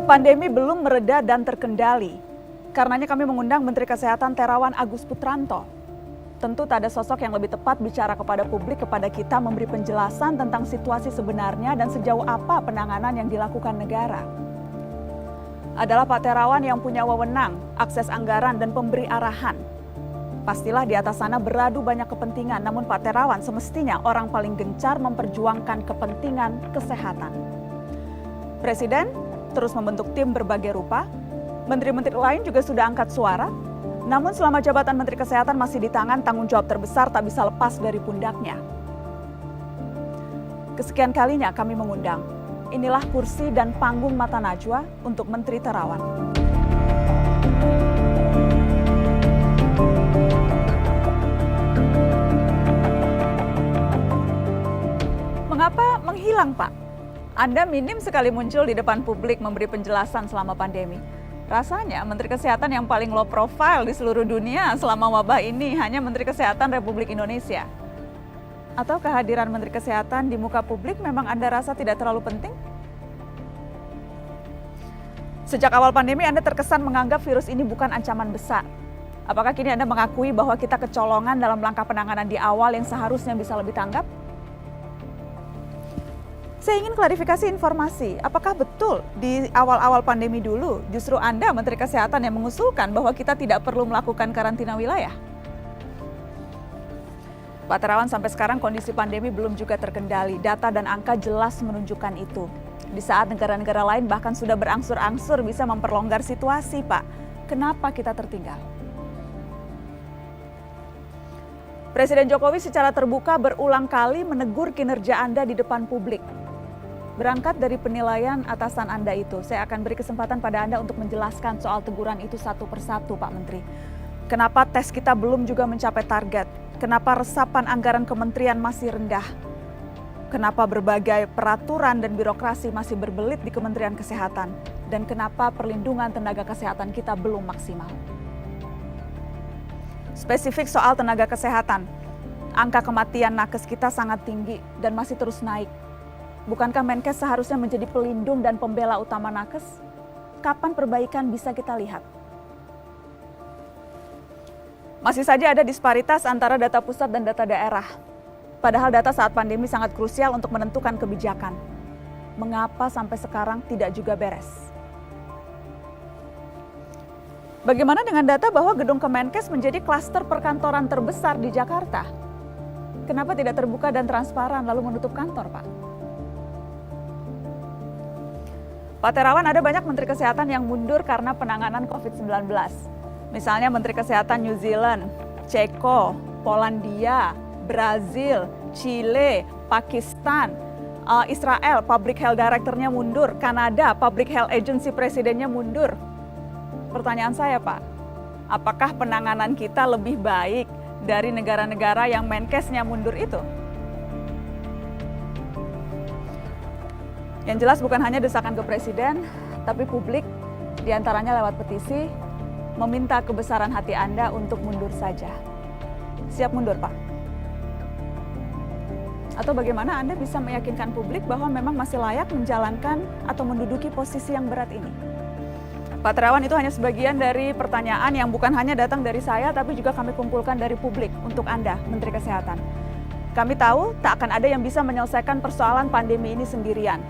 Pandemi belum mereda dan terkendali. Karenanya kami mengundang Menteri Kesehatan Terawan Agus Putranto. Tentu tak ada sosok yang lebih tepat bicara kepada publik, kepada kita, memberi penjelasan tentang situasi sebenarnya dan sejauh apa penanganan yang dilakukan negara. Adalah Pak Terawan yang punya wewenang, akses anggaran dan pemberi arahan. Pastilah di atas sana beradu banyak kepentingan, namun Pak Terawan semestinya orang paling gencar memperjuangkan kepentingan kesehatan. Presiden terus membentuk tim berbagai rupa, menteri-menteri lain juga sudah angkat suara, namun selama jabatan Menteri Kesehatan masih di tangan, tanggung jawab terbesar tak bisa lepas dari pundaknya. Kesekian kalinya kami mengundang, inilah kursi dan panggung mata najwa untuk Menteri Terawan. Mengapa menghilang, Pak? Anda minim sekali muncul di depan publik memberi penjelasan selama pandemi. Rasanya Menteri Kesehatan yang paling low profile di seluruh dunia selama wabah ini hanya Menteri Kesehatan Republik Indonesia. Atau kehadiran Menteri Kesehatan di muka publik memang Anda rasa tidak terlalu penting? Sejak awal pandemi Anda terkesan menganggap virus ini bukan ancaman besar. Apakah kini Anda mengakui bahwa kita kecolongan dalam langkah penanganan di awal yang seharusnya bisa lebih tanggap? Saya ingin klarifikasi informasi, apakah betul di awal-awal pandemi dulu justru Anda Menteri Kesehatan yang mengusulkan bahwa kita tidak perlu melakukan karantina wilayah? Pak Terawan, sampai sekarang kondisi pandemi belum juga terkendali, data dan angka jelas menunjukkan itu. Di saat negara-negara lain bahkan sudah berangsur-angsur bisa memperlonggar situasi, Pak. Kenapa kita tertinggal? Presiden Jokowi secara terbuka berulang kali menegur kinerja Anda di depan publik. Berangkat dari penilaian atasan Anda itu, saya akan beri kesempatan pada Anda untuk menjelaskan soal teguran itu satu persatu, Pak Menteri. Kenapa tes kita belum juga mencapai target? Kenapa resapan anggaran kementerian masih rendah? Kenapa berbagai peraturan dan birokrasi masih berbelit di Kementerian Kesehatan? Dan kenapa perlindungan tenaga kesehatan kita belum maksimal? Spesifik soal tenaga kesehatan, angka kematian nakes kita sangat tinggi dan masih terus naik. Bukankah Menkes seharusnya menjadi pelindung dan pembela utama nakes? Kapan perbaikan bisa kita lihat? Masih saja ada disparitas antara data pusat dan data daerah. Padahal data saat pandemi sangat krusial untuk menentukan kebijakan. Mengapa sampai sekarang tidak juga beres? Bagaimana dengan data bahwa gedung Kemenkes menjadi klaster perkantoran terbesar di Jakarta? Kenapa tidak terbuka dan transparan lalu menutup kantor, Pak? Pak Terawan, ada banyak Menteri Kesehatan yang mundur karena penanganan COVID-19. Misalnya Menteri Kesehatan New Zealand, Ceko, Polandia, Brazil, Chile, Pakistan, Israel, Public Health Director-nya mundur, Kanada, Public Health Agency Presidennya mundur. Pertanyaan saya, Pak, apakah penanganan kita lebih baik dari negara-negara yang Menkesnya mundur itu? Yang jelas bukan hanya desakan ke Presiden, tapi publik diantaranya lewat petisi meminta kebesaran hati Anda untuk mundur saja. Siap mundur, Pak? Atau bagaimana Anda bisa meyakinkan publik bahwa memang masih layak menjalankan atau menduduki posisi yang berat ini? Pak Terawan, itu hanya sebagian dari pertanyaan yang bukan hanya datang dari saya, tapi juga kami kumpulkan dari publik untuk Anda, Menteri Kesehatan. Kami tahu tak akan ada yang bisa menyelesaikan persoalan pandemi ini sendirian.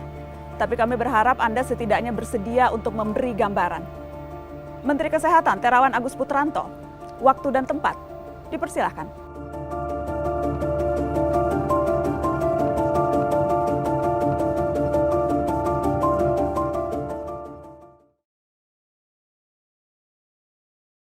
Tapi kami berharap Anda setidaknya bersedia untuk memberi gambaran. Menteri Kesehatan Terawan Agus Putranto, waktu dan tempat, dipersilahkan.